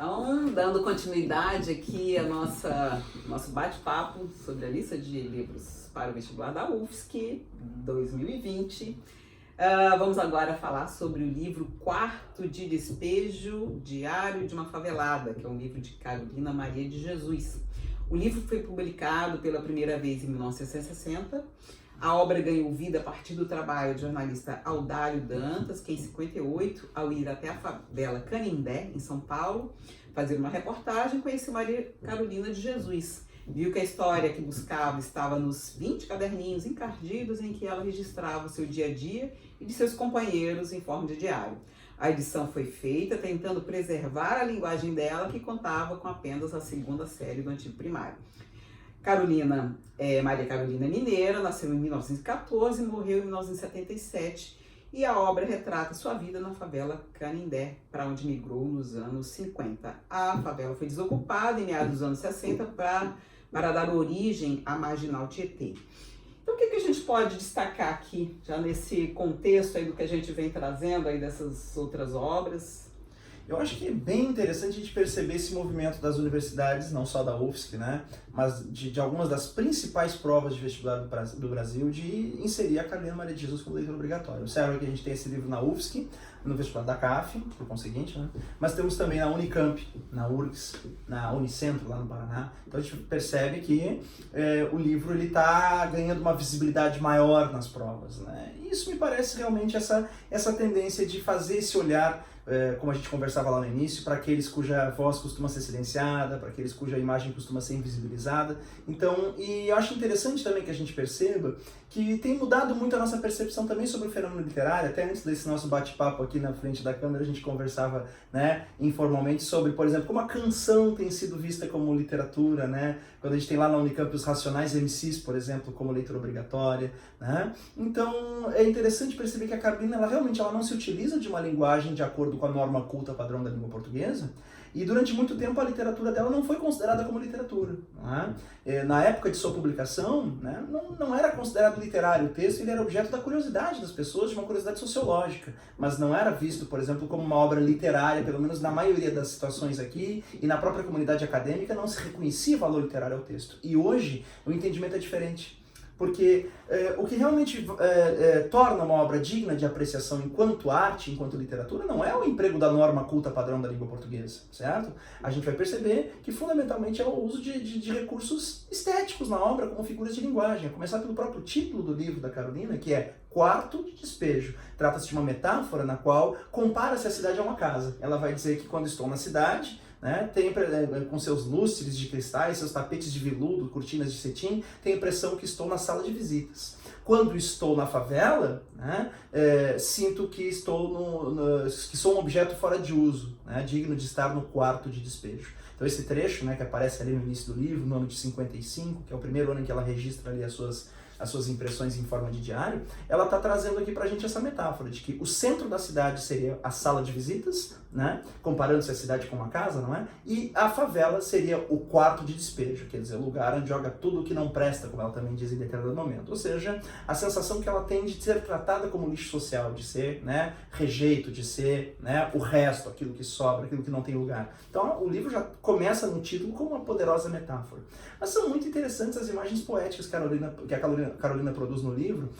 Então, dando continuidade aqui ao nosso bate-papo sobre a lista de livros para o vestibular da UFSC 2020, vamos agora falar sobre o livro Quarto de Despejo, Diário de uma Favelada, que é um livro de Carolina Maria de Jesus. O livro foi publicado pela primeira vez em 1960. A obra ganhou vida a partir do trabalho do jornalista Audário Dantas, que em 58, ao ir até a favela Canindé, em São Paulo, fazer uma reportagem, conheceu Maria Carolina de Jesus. Viu que a história que buscava estava nos 20 caderninhos encardidos em que ela registrava o seu dia a dia e de seus companheiros em forma de diário. A edição foi feita tentando preservar a linguagem dela, que contava com apenas a segunda série do antigo primário. Maria Carolina Mineira, nasceu em 1914 e morreu em 1977, e a obra retrata sua vida na favela Canindé, para onde migrou nos anos 50. A favela foi desocupada em meados dos anos 60 para dar origem à Marginal Tietê. Então, o que a gente pode destacar aqui, já nesse contexto aí do que a gente vem trazendo aí dessas outras obras? Eu acho que é bem interessante a gente perceber esse movimento das universidades, não só da UFSC, né, mas de algumas das principais provas de vestibular do Brasil, de inserir a Carolina Maria de Jesus como leitura obrigatória. Observa que a gente tem esse livro na UFSC, no vestibular da CAF, por conseguinte, né, mas temos também na Unicamp, na URGS, na Unicentro, lá no Paraná. Então a gente percebe que o livro está ganhando uma visibilidade maior nas provas, né, e isso me parece realmente essa tendência de fazer esse olhar, como a gente conversava lá no início, para aqueles cuja voz costuma ser silenciada, para aqueles cuja imagem costuma ser invisibilizada. Então, e eu acho interessante também que a gente perceba que tem mudado muito a nossa percepção também sobre o fenômeno literário. Até antes desse nosso bate-papo aqui na frente da câmera, a gente conversava, né, informalmente sobre, por exemplo, como a canção tem sido vista como literatura, né? Quando a gente tem lá na Unicamp os Racionais MCs, por exemplo, como leitura obrigatória, né? Então, é interessante perceber que a Carolina, ela realmente não se utiliza de uma linguagem de acordo com a norma culta padrão da língua portuguesa, e durante muito tempo a literatura dela não foi considerada como literatura. Né? Na época de sua publicação, né, não era considerado literário o texto, ele era objeto da curiosidade das pessoas, de uma curiosidade sociológica, mas não era visto, por exemplo, como uma obra literária, pelo menos na maioria das situações aqui, e na própria comunidade acadêmica não se reconhecia valor literário ao texto. E hoje o entendimento é diferente. Porque o que realmente torna uma obra digna de apreciação enquanto arte, enquanto literatura, não é o emprego da norma culta padrão da língua portuguesa, certo? A gente vai perceber que fundamentalmente é o uso de recursos estéticos na obra como figuras de linguagem, a começar pelo próprio título do livro da Carolina, que é Quarto de Despejo. Trata-se de uma metáfora na qual compara-se a cidade a uma casa. Ela vai dizer que quando estou na cidade, né, com seus lustres de cristais, seus tapetes de veludo, cortinas de cetim, tenho a impressão que estou na sala de visitas. Quando estou na favela, né, sinto que que sou um objeto fora de uso, né, digno de estar no quarto de despejo. Então esse trecho, né, que aparece ali no início do livro, no ano de 55, que é o primeiro ano em que ela registra ali as suas impressões em forma de diário, ela está trazendo aqui pra gente essa metáfora de que o centro da cidade seria a sala de visitas, né, comparando-se a cidade com uma casa, não é? E a favela seria o quarto de despejo, quer dizer, o lugar onde joga tudo o que não presta, como ela também diz em determinado momento. Ou seja, a sensação que ela tem de ser tratada como lixo social, de ser, né, rejeito, de ser, né, o resto, aquilo que sobra, aquilo que não tem lugar. Então o livro já começa no título como uma poderosa metáfora. Mas são muito interessantes as imagens poéticas que a Carolina produz no livro,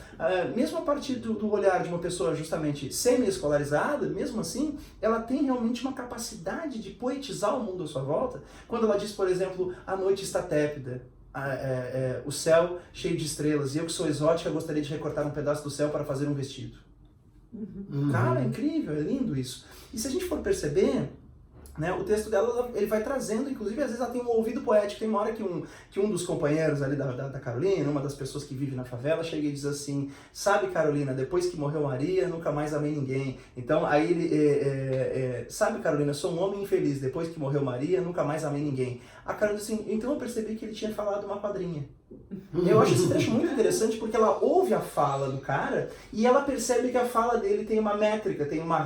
mesmo a partir do olhar de uma pessoa justamente semi-escolarizada, mesmo assim, ela tem realmente uma capacidade de poetizar o mundo à sua volta, quando ela diz, por exemplo, a noite está tépida, o céu cheio de estrelas, e eu que sou exótica gostaria de recortar um pedaço do céu para fazer um vestido. Cara, é incrível, é lindo isso. E se a gente for perceber, né, o texto dela, ele vai trazendo, inclusive às vezes ela tem um ouvido poético. Tem uma hora que um dos companheiros ali da Carolina, uma das pessoas que vive na favela, chega e diz assim: sabe, Carolina, depois que morreu Maria, nunca mais amei ninguém. Então aí ele, sabe, Carolina, sou um homem infeliz, depois que morreu Maria, nunca mais amei ninguém. A Carolina diz assim, então eu percebi que ele tinha falado uma quadrinha. Eu acho esse trecho muito interessante porque ela ouve a fala do cara e ela percebe que a fala dele tem uma métrica, tem uma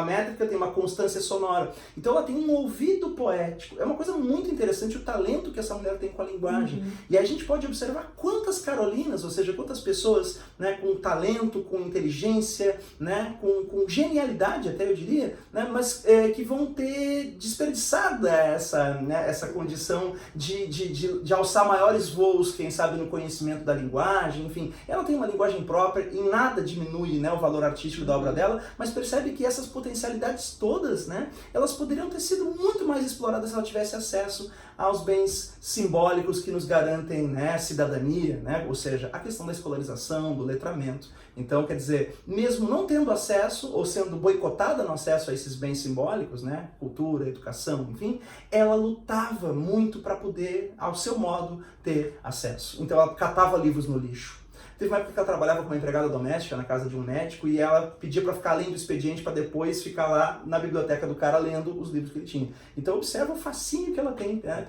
métrica, tem uma constância sonora. Então ela tem um ouvido poético. É uma coisa muito interessante o talento que essa mulher tem com a linguagem. E aí a gente pode observar quantas Carolinas, ou seja, quantas pessoas, né, com talento, com inteligência, né, com genialidade até eu diria, né, mas que vão ter desperdiçada essa condição de alçar maiores voos, quem sabe no conhecimento da linguagem, enfim. Ela tem uma linguagem própria e nada diminui, né, o valor artístico da obra dela, mas percebe que essas potencialidades todas, né, elas poderiam ter sido muito mais exploradas se ela tivesse acesso aos bens simbólicos que nos garantem, né, cidadania, né, ou seja, a questão da escolarização, do letramento. Então, quer dizer, mesmo não tendo acesso ou sendo boicotada no acesso a esses bens simbólicos, né, cultura, educação, enfim, ela lutava muito para poder, ao seu modo, ter acesso. Então, ela catava livros no lixo. Teve uma época que ela trabalhava como empregada doméstica na casa de um médico e ela pedia para ficar lendo o expediente para depois ficar lá na biblioteca do cara lendo os livros que ele tinha. Então observa o fascínio que ela tem, né,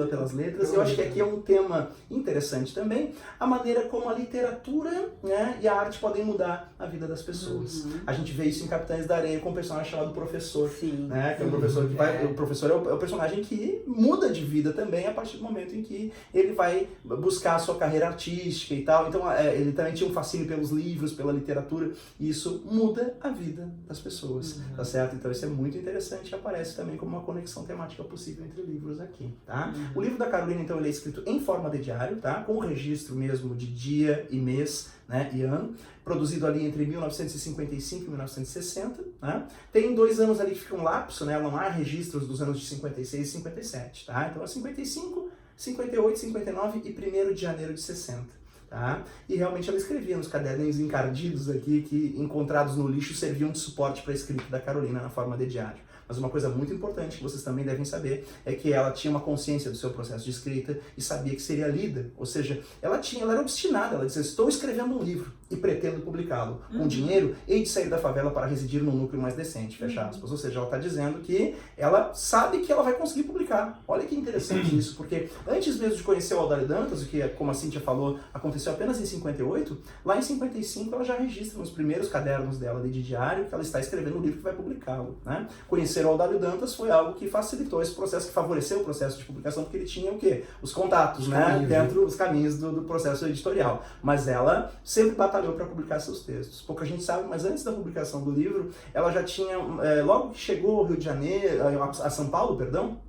pelas letras. Eu acho que aqui é um tema interessante também, a maneira como a literatura, né, e a arte podem mudar a vida das pessoas. A gente vê isso em Capitães da Areia com um personagem chamado Professor, né, que é um professor que vai, o professor é o personagem que muda de vida também a partir do momento em que ele vai buscar a sua carreira artística e tal. Então ele também tinha um fascínio pelos livros, pela literatura, e isso muda a vida das pessoas, tá certo? Então isso é muito interessante e aparece também como uma conexão temática possível entre livros aqui, tá? O livro da Carolina, então, ele é escrito em forma de diário, tá? Com o registro mesmo de dia e mês, né, e ano, produzido ali entre 1955 e 1960, né? Tem 2 anos ali que fica um lapso, né? Não há registros dos anos de 56 e 57, tá? Então é 55, 58, 59 e 1º de janeiro de 60. Tá? E realmente ela escrevia nos caderninhos encardidos aqui, que encontrados no lixo serviam de suporte para a escrita da Carolina na forma de diário. Mas uma coisa muito importante que vocês também devem saber é que ela tinha uma consciência do seu processo de escrita e sabia que seria lida. Ou seja, ela era obstinada, ela dizia, estou escrevendo um livro e pretendo publicá-lo. Com dinheiro, hei de sair da favela para residir num núcleo mais decente, fecha aspas. Ou seja, ela está dizendo que ela sabe que ela vai conseguir publicar. Olha que interessante isso, porque antes mesmo de conhecer o Audálio Dantas, o que, como a Cíntia falou, aconteceu apenas em 58, lá em 55 ela já registra nos primeiros cadernos dela de diário que ela está escrevendo um livro que vai publicá-lo, né? Conhecer o Audálio Dantas foi algo que facilitou esse processo, que favoreceu o processo de publicação, porque ele tinha o quê? Os contatos, né? Dentro dos caminhos do processo editorial. Mas ela sempre batalhou para publicar seus textos. Pouca gente sabe, mas antes da publicação do livro, ela já tinha, logo que chegou ao Rio de Janeiro, a São Paulo, perdão,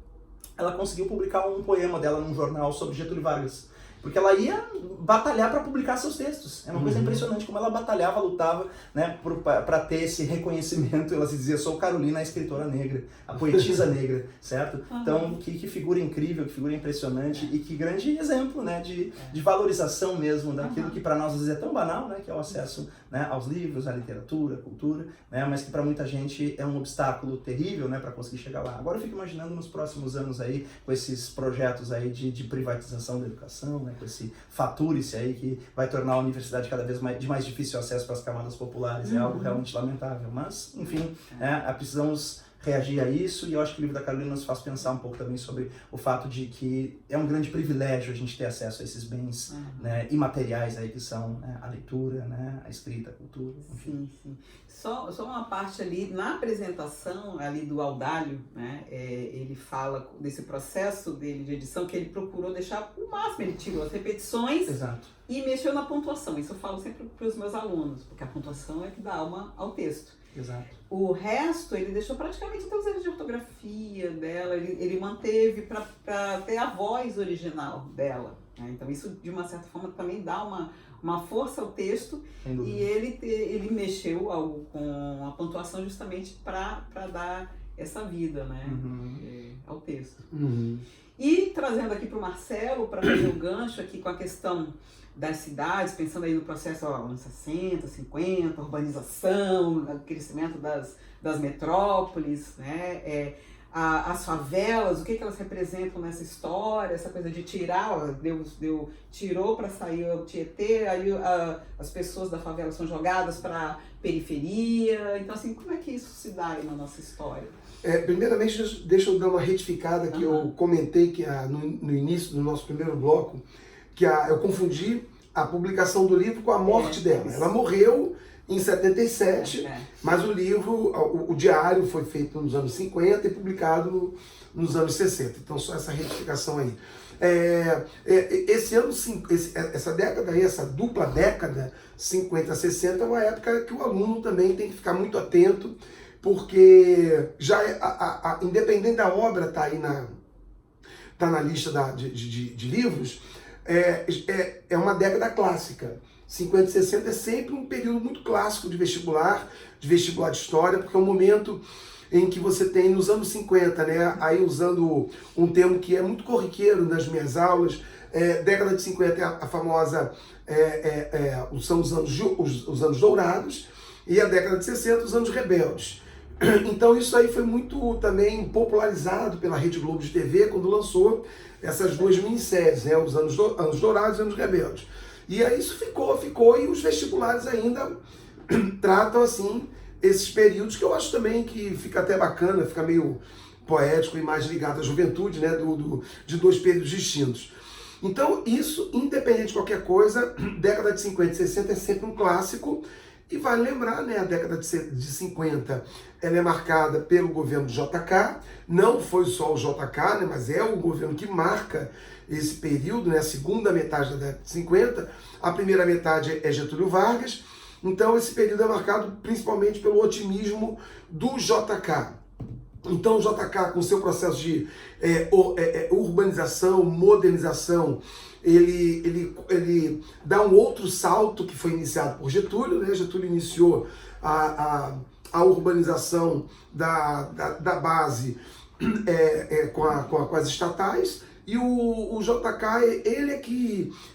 ela conseguiu publicar um poema dela num jornal sobre Getúlio Vargas. Porque ela ia batalhar para publicar seus textos. É uma coisa impressionante como ela batalhava, lutava, né, para ter esse reconhecimento. Ela se dizia, sou Carolina, a escritora negra, a poetisa negra, certo? Então, que figura incrível, que figura impressionante e que grande exemplo, né, de valorização mesmo daquilo que para nós às vezes é tão banal, né, que é o acesso, né, aos livros, à literatura, à cultura, né, mas que para muita gente é um obstáculo terrível, né, para conseguir chegar lá. Agora eu fico imaginando nos próximos anos aí, com esses projetos aí de privatização da educação, né, com esse fatúrice aí que vai tornar a universidade cada vez de mais difícil acesso para as camadas populares. É algo realmente lamentável, mas, enfim, precisamos reagir a isso, e eu acho que o livro da Carolina nos faz pensar um pouco também sobre o fato de que é um grande privilégio a gente ter acesso a esses bens, né, imateriais aí que são, né, a leitura, né, a escrita, a cultura, enfim. Sim. Só uma parte ali, na apresentação ali do Audálio, né, ele fala desse processo dele de edição, que ele procurou deixar o máximo, ele tirou as repetições. Exato. E mexeu na pontuação. Isso eu falo sempre para os meus alunos, porque a pontuação é que dá alma ao texto. Exato. O resto, ele deixou praticamente até os erros de ortografia dela, ele manteve para ter a voz original dela, né? Então isso, de uma certa forma, também dá uma força ao texto, e ele mexeu algo com a pontuação justamente para dar essa vida, né, ao texto. E trazendo aqui para o Marcelo, para fazer o gancho aqui com a questão das cidades, pensando aí no processo anos 60, 50, urbanização, crescimento das metrópoles, né? As favelas, o que elas representam nessa história, essa coisa de tirar, Deus tirou para sair o Tietê, aí as pessoas da favela são jogadas para a periferia. Então, assim, como é que isso se dá aí na nossa história? Primeiramente, deixa eu dar uma retificada que eu comentei que no início do nosso primeiro bloco, eu confundi a publicação do livro com a morte dela. Ela morreu em 77, mas o livro, o diário foi feito nos anos 50 e publicado nos anos 60. Então, só essa retificação aí. Esse ano, essa década aí, essa dupla década, 50 a 60, é uma época que o aluno também tem que ficar muito atento, porque já independente da obra tá aí tá na lista de livros, é uma década clássica. 50 e 60 é sempre um período muito clássico de vestibular de história, porque é um momento em que você tem, nos anos 50, né, aí usando um termo que é muito corriqueiro nas minhas aulas, década de 50 é a famosa, são os anos dourados, e a década de 60, os anos rebeldes. Então isso aí foi muito também popularizado pela Rede Globo de TV, quando lançou essas duas minisséries, né, os anos dourados e os anos rebeldes. E aí isso ficou, e os vestibulares ainda tratam assim esses períodos, que eu acho também que fica até bacana, fica meio poético e mais ligado à juventude, né, de dois períodos distintos. Então isso, independente de qualquer coisa, década de 50 e 60 é sempre um clássico, e vale lembrar, né, a década de 50 ela é marcada pelo governo do JK, não foi só o JK, né, mas é o governo que marca esse período, né, a segunda metade da década de 50, a primeira metade é Getúlio Vargas. Então esse período é marcado principalmente pelo otimismo do JK. Então o JK, com seu processo de urbanização, modernização, ele dá um outro salto que foi iniciado por Getúlio, né? Getúlio iniciou a urbanização da base com as estatais, e o JK,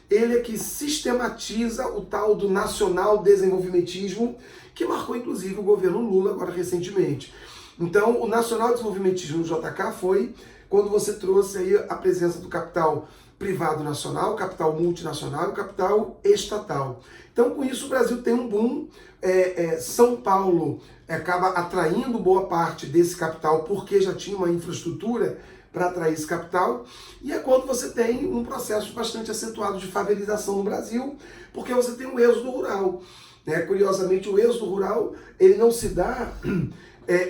ele é que sistematiza o tal do nacional desenvolvimentismo, que marcou inclusive o governo Lula agora recentemente. Então o nacional desenvolvimentismo do JK foi quando você trouxe aí a presença do capital privado nacional, capital multinacional e capital estatal. Então com isso o Brasil tem um boom, São Paulo acaba atraindo boa parte desse capital porque já tinha uma infraestrutura para atrair esse capital, e é quando você tem um processo bastante acentuado de favelização no Brasil, porque você tem um êxodo rural. Curiosamente, o êxodo rural ele não se dá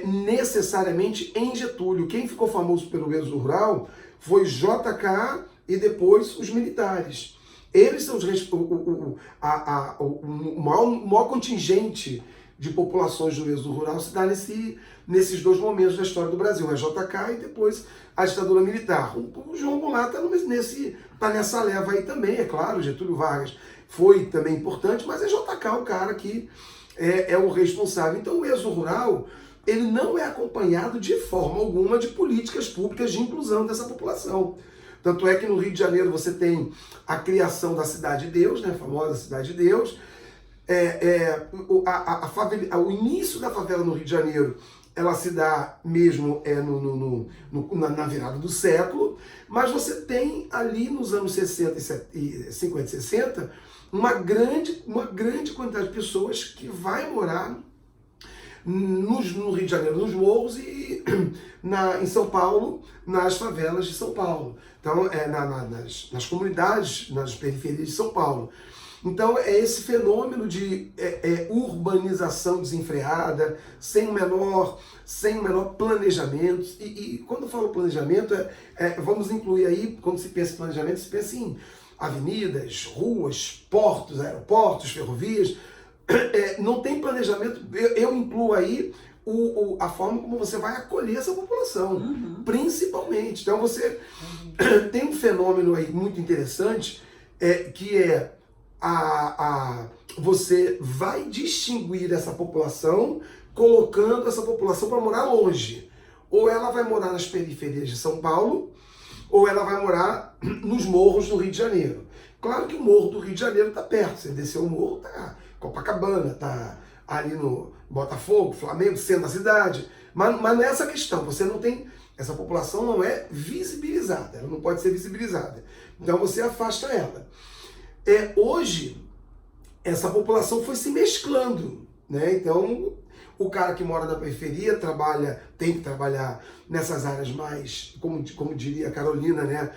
necessariamente em Getúlio. Quem ficou famoso pelo êxodo rural foi JK e depois os militares. Eles são o maior contingente de populações do êxodo rural se dá nesses dois momentos da história do Brasil, a JK e depois a ditadura militar. O João Goulart está nessa leva aí também, é claro, Getúlio Vargas foi também importante, mas é JK o cara que é o responsável. Então o êxodo rural ele não é acompanhado de forma alguma de políticas públicas de inclusão dessa população. Tanto é que no Rio de Janeiro você tem a criação da Cidade de Deus, né, a famosa Cidade de Deus. O início da favela no Rio de Janeiro, ela se dá mesmo na virada do século, mas você tem ali nos anos 50 e 60, uma grande quantidade de pessoas que vai morar no Rio de Janeiro, nos morros, e em São Paulo, nas favelas de São Paulo. Então, nas comunidades, nas periferias de São Paulo. Então, é esse fenômeno de urbanização desenfreada, sem o menor planejamento. E quando eu falo planejamento, vamos incluir aí, quando se pensa em planejamento, se pensa em avenidas, ruas, portos, aeroportos, ferrovias. Não tem planejamento. Eu incluo aí a forma como você vai acolher essa população, principalmente. Então você tem um fenômeno aí muito interessante, que você vai distinguir essa população colocando essa população para morar longe. Ou ela vai morar nas periferias de São Paulo, ou ela vai morar nos morros do Rio de Janeiro. Claro que o morro do Rio de Janeiro está perto. Você desceu o morro, tá Copacabana, tá ali no Botafogo, Flamengo, centro da cidade. Mas não é essa questão. Você não tem... Essa população não é visibilizada. Ela não pode ser visibilizada. Então você afasta ela. Hoje, essa população foi se mesclando, né? Então, O cara que mora na periferia tem que trabalhar nessas áreas mais, como diria a Carolina, né?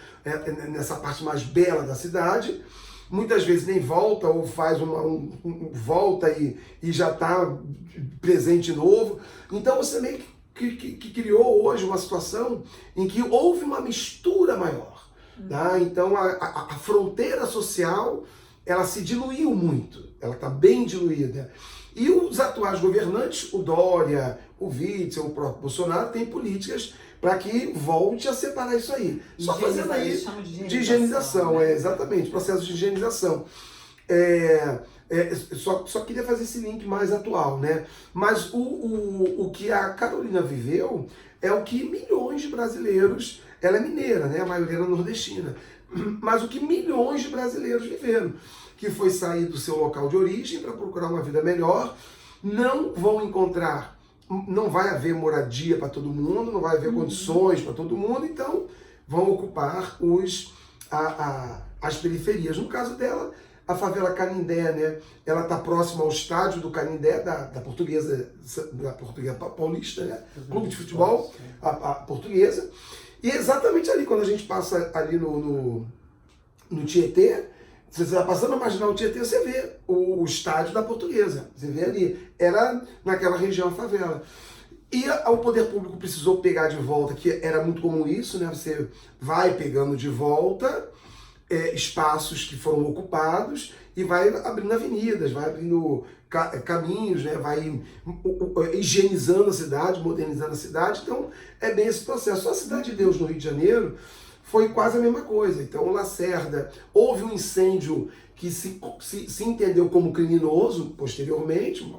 Nessa parte mais bela da cidade. Muitas vezes nem volta ou faz volta e já está presente novo. Então você meio que criou hoje uma situação em que houve uma mistura maior. Tá? Então a fronteira social ela se diluiu muito, ela está bem diluída. E os atuais governantes, o Dória, o Witzel, o próprio Bolsonaro, têm políticas para que volte a separar isso aí. Só fazendo aí de higienização, né? Exatamente, processo de higienização. Só queria fazer esse link mais atual, né? Mas o que a Carolina viveu é o que milhões de brasileiros, ela é mineira, né? A maioria era nordestina, mas o que milhões de brasileiros viveram, que foi sair do seu local de origem para procurar uma vida melhor, não vão encontrar, não vai haver moradia para todo mundo, não vai haver condições para todo mundo, então vão ocupar as periferias. No caso dela, a favela Canindé, né? Ela está próxima ao estádio do Canindé, da Portuguesa Paulista, né? Clube de futebol, a Portuguesa. E exatamente ali, quando a gente passa ali no Tietê, se você está passando a marginal Tietê, você vê o estádio da Portuguesa. Você vê ali. Era naquela região a favela. E o poder público precisou pegar de volta, que era muito comum isso, né? Você vai pegando de volta espaços que foram ocupados e vai abrindo avenidas, vai abrindo caminhos, né? Vai higienizando a cidade, modernizando a cidade. Então, é bem esse processo. A Cidade de Deus, no Rio de Janeiro, foi quase a mesma coisa. Então, Lacerda, houve um incêndio que se entendeu como criminoso posteriormente,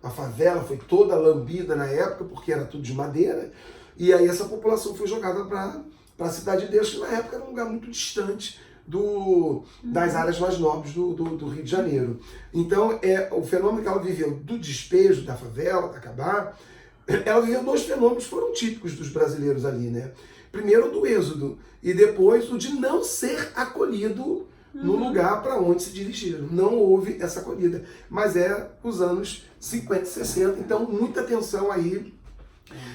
a favela foi toda lambida na época, porque era tudo de madeira, e aí essa população foi jogada para a Cidade de Deus, que na época era um lugar muito distante das áreas mais nobres do Rio de Janeiro. Então, o fenômeno que ela viveu do despejo da favela, da acabar, ela viveu dois fenômenos que foram típicos dos brasileiros ali, né? Primeiro, do êxodo, e depois o de não ser acolhido no lugar para onde se dirigiram. Não houve essa acolhida, mas os anos 50 e 60, então muita atenção aí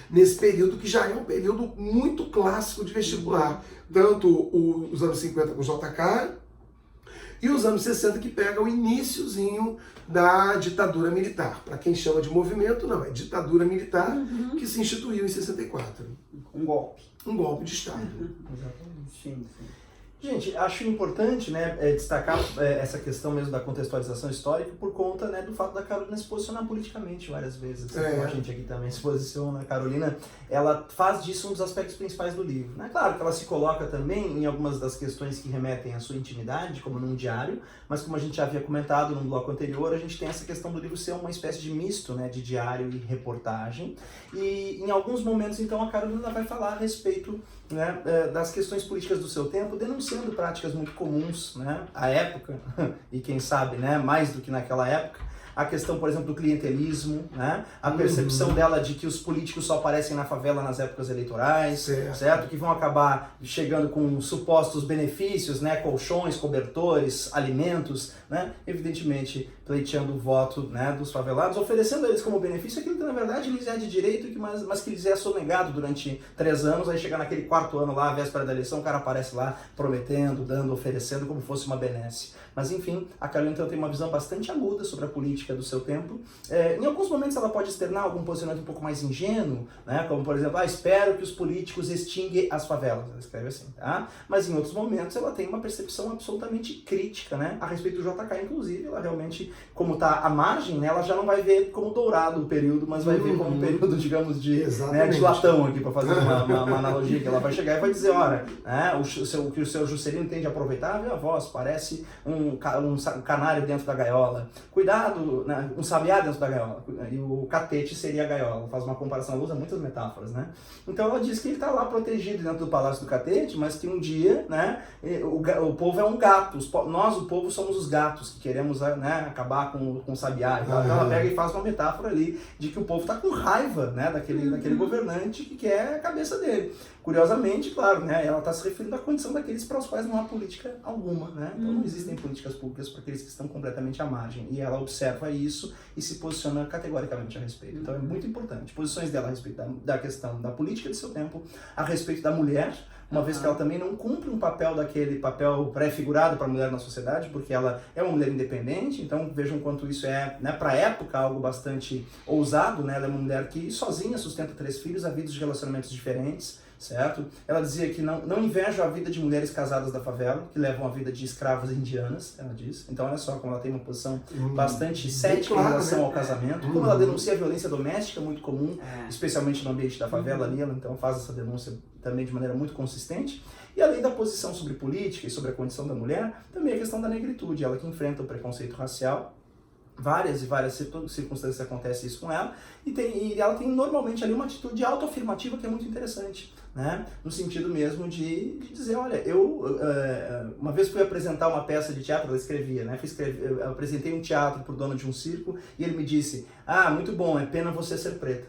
nesse período, que já é um período muito clássico de vestibular. Tanto os anos 50 com o JK e os anos 60 que pega o iniciozinho da ditadura militar. Para quem chama de movimento, não, é ditadura militar que se instituiu em 64. Um golpe. Um golpe de Estado. Exatamente. Sim. Gente, acho importante, né, destacar essa questão mesmo da contextualização histórica por conta, né, do fato da Carolina se posicionar politicamente várias vezes. Como a gente aqui também se posiciona, a Carolina, ela faz disso um dos aspectos principais do livro. Né? Claro que ela se coloca também em algumas das questões que remetem à sua intimidade, como num diário, mas como a gente já havia comentado num bloco anterior, a gente tem essa questão do livro ser uma espécie de misto, né, de diário e reportagem. E em alguns momentos, então, a Carolina vai falar a respeito, né, das questões políticas do seu tempo, denunciando práticas muito comuns, né, à época, e quem sabe, né, mais do que naquela época, a questão, por exemplo, do clientelismo, né, a percepção dela de que os políticos só aparecem na favela nas épocas eleitorais, certo? Que vão acabar chegando com supostos benefícios, né, colchões, cobertores, alimentos, né, evidentemente pleiteando o voto, né, dos favelados, oferecendo a eles como benefício aquilo que na verdade lhes é de direito, mas que lhes é sonegado durante 3 anos, aí chega naquele 4º ano lá, a véspera da eleição, o cara aparece lá prometendo, dando, oferecendo como fosse uma benesse. Mas enfim, a Carolina então tem uma visão bastante aguda sobre a política do seu tempo. Em alguns momentos ela pode externar algum posicionamento um pouco mais ingênuo, né, como por exemplo, espero que os políticos extinguem as favelas, ela escreve assim, tá? Mas em outros momentos ela tem uma percepção absolutamente crítica, né, a respeito do JK, inclusive, ela realmente, como está à margem, né, ela já não vai ver como dourado o período, mas vai ver como um período, digamos, de latão aqui, para fazer uma analogia, que ela vai chegar e vai dizer, olha, né, o que o seu Juscelino tem de aproveitar, vê a voz, parece um canário dentro da gaiola, cuidado, né, um sabiá dentro da gaiola, e o catete seria a gaiola, faz uma comparação, ela usa muitas metáforas, né, então ela diz que ele está lá protegido dentro do palácio do catete, mas que um dia, né, o povo é um gato, nós, o povo, somos os gatos, que queremos, né, acabar com o sabiá, então ela pega e faz uma metáfora ali, de que o povo está com raiva, né, daquele governante que quer a cabeça dele. Curiosamente, claro, né, ela está se referindo à condição daqueles para os quais não há política alguma, né, então não existem políticas políticas públicas para aqueles que estão completamente à margem. E ela observa isso e se posiciona categoricamente a respeito. Então é muito importante. Posições dela a respeito da questão da política de seu tempo, a respeito da mulher, uma vez que ela também não cumpre um papel daquele papel pré-figurado para a mulher na sociedade, porque ela é uma mulher independente, então vejam quanto isso é, né, para a época, algo bastante ousado, né? Ela é uma mulher que sozinha sustenta 3 filhos, há vidas de relacionamentos diferentes, certo? Ela dizia que não inveja a vida de mulheres casadas da favela, que levam a vida de escravas indianas, ela diz. Então olha só como ela tem uma posição bastante cética em relação ao casamento, como ela denuncia a violência doméstica, muito comum, especialmente no ambiente da favela ali, ela então faz essa denúncia também de maneira muito consistente. E além da posição sobre política e sobre a condição da mulher, também a questão da negritude, ela que enfrenta o preconceito racial. Várias circunstâncias acontece isso com ela, e ela tem normalmente ali uma atitude autoafirmativa que é muito interessante, né? No sentido mesmo de dizer, olha, eu uma vez fui apresentar uma peça de teatro, ela escrevia, né? Eu apresentei um teatro para o dono de um circo e ele me disse, muito bom, é pena você ser preta.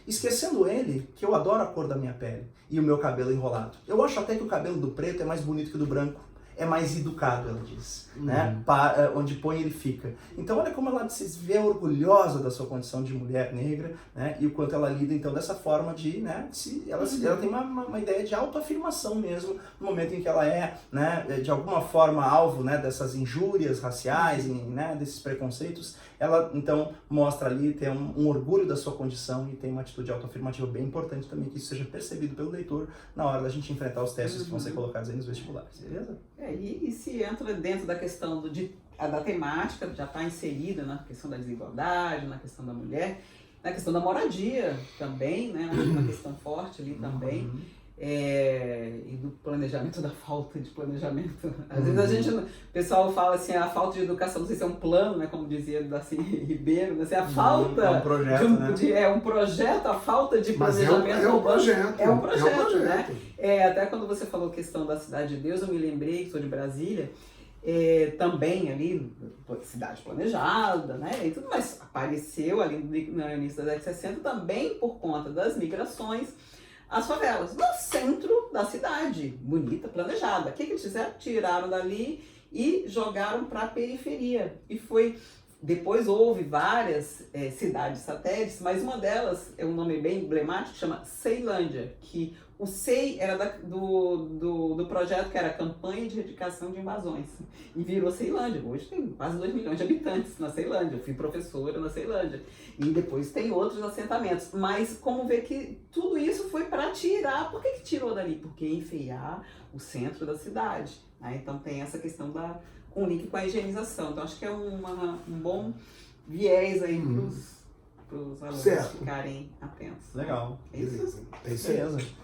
Esquecendo ele que eu adoro a cor da minha pele e o meu cabelo enrolado. Eu acho até que o cabelo do preto é mais bonito que o do branco. É mais educado, ela diz, né? Onde põe ele fica. Então olha como ela se vê orgulhosa da sua condição de mulher negra, né? E o quanto ela lida então dessa forma de, né? Ela tem uma ideia de autoafirmação mesmo no momento em que ela é, né? De alguma forma alvo, né? Dessas injúrias raciais, né? Desses preconceitos. Ela então mostra ali, tem um orgulho da sua condição e tem uma atitude autoafirmativa bem importante também, que isso seja percebido pelo leitor na hora da gente enfrentar os testes que vão ser colocados aí nos vestibulares, beleza? E se entra dentro da questão da temática, já está inserida na questão da desigualdade, na questão da mulher, na questão da moradia também, né? Uma questão forte ali também. E do planejamento, da falta de planejamento. Às vezes o pessoal fala assim, a falta de educação, não sei se é um plano, né, como dizia Darcy Ribeiro, né, se é a falta é um projeto, né? Um projeto, a falta de planejamento. É um projeto. É um projeto, né? Até quando você falou questão da Cidade de Deus, eu me lembrei que sou de Brasília, também ali, cidade planejada, né, e tudo mais, apareceu ali no início da década de 60 também por conta das migrações, as favelas, no centro da cidade, bonita, planejada. O que eles fizeram? Tiraram dali e jogaram para a periferia. E depois houve várias cidades satélites, mas uma delas é um nome bem emblemático, chama Ceilândia, que o CEI era do projeto que era Campanha de Erradicação de Invasões, e virou Ceilândia. Hoje tem quase 2 milhões de habitantes na Ceilândia, eu fui professora na Ceilândia, e depois tem outros assentamentos, mas como ver que tudo isso foi para tirar, por que tirou dali? Porque enfeiar o centro da cidade, né? Então tem essa questão com link com a higienização, então acho que é um bom viés aí para os alunos ficarem atentos. Legal. É isso? Beleza. É isso aí. Beleza.